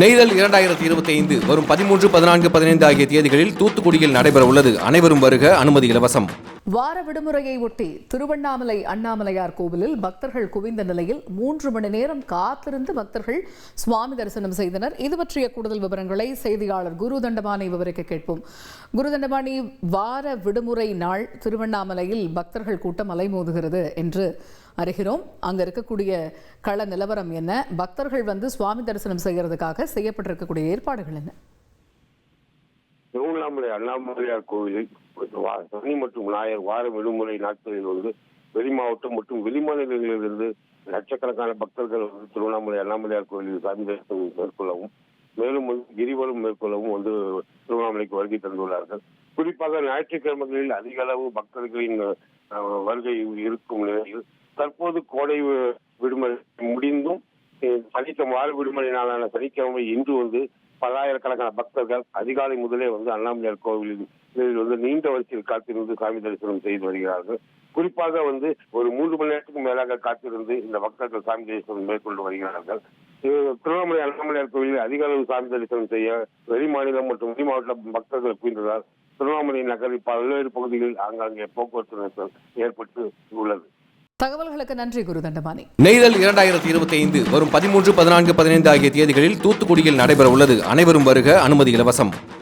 நெய்தல் 2025 வரும் 13, 14, 15 ஆகிய தேதிகளில் தூத்துக்குடியில் நடைபெற உள்ளது. அனைவரும் வருக, அனுமதி இலவசம். வார விடுமுறையை ஒட்டி திருவண்ணாமலை அண்ணாமலையார் கோவிலில் பக்தர்கள் குவிந்த நிலையில் 3 மணி நேரம் காத்திருந்து பக்தர்கள் சுவாமி தரிசனம் செய்தனர். இது பற்றிய கூடுதல் விவரங்களை செய்தியாளர் குரு தண்டபாணி விவரிக்க கேட்போம். குரு தண்டபாணி, வார விடுமுறை நாள் திருவண்ணாமலையில் பக்தர்கள் கூட்டம் அலைமோதுகிறது என்று அறிகிறோம். அங்க இருக்கக்கூடிய கள நிலவரம் என்ன? பக்தர்கள் வந்து சுவாமி தரிசனம் செய்யறதுக்காக செய்யப்பட்டிருக்கக்கூடிய ஏற்பாடுகள் என்ன? திருவண்ணாமலை அண்ணாமலையார் கோவிலில் சனி மற்றும் ஞாயிறு வார விடுமுறை நாட்களில் வந்து வெளி மாவட்டம் மற்றும் வெளிமாநிலங்களிலிருந்து லட்சக்கணக்கான பக்தர்கள் வந்து திருவண்ணாமலை அண்ணாமலையார் கோவிலில் சாமி தரிசனம் மேற்கொள்ளவும் மேலும் கிரிவலம் மேற்கொள்ளவும் வந்து திருவண்ணாமலைக்கு வருகை தந்துள்ளார்கள். குறிப்பாக ஞாயிற்றுக்கிழமைகளில் அதிக அளவு பக்தர்களின் வருகை இருக்கும் நிலையில் தற்போது கோடை விடுமுறை முடிந்தும் சனிக்கிழமை வார விடுமுறை நாளான சனிக்கிழமை இன்று வந்து பல்லாயிரக்கணக்கான பக்தர்கள் அதிகாலை முதலே வந்து அண்ணாமலையார் கோவிலில் வந்து நீண்ட வரிசையில் காத்திருந்து சாமி தரிசனம் செய்து வருகிறார்கள். குறிப்பாக வந்து ஒரு 3 மணி நேரத்துக்கு மேலாக காத்திருந்து இந்த பக்தர்கள் சாமி தரிசனம் மேற்கொண்டு வருகிறார்கள். திருவண்ணாமலை அண்ணாமலையார் கோவிலில் அதிக அளவு சாமி தரிசனம் செய்ய வெளி மாநிலம் மற்றும் வெளி மாவட்ட பக்தர்கள் குவிந்ததால் திருவண்ணாமலை நகரில் பல்வேறு பகுதிகளில் ஆங்காங்கே போக்குவரத்து நெரிசல் ஏற்பட்டு உள்ளது. தகவல்களுக்கு நன்றி குரு தண்டபாணி. நெய்தல் 2025 வரும் 13, 14, 15 ஆகிய தேதிகளில் தூத்துக்குடியில் நடைபெற உள்ளது. அனைவரும் வருக, அனுமதி இலவசம்.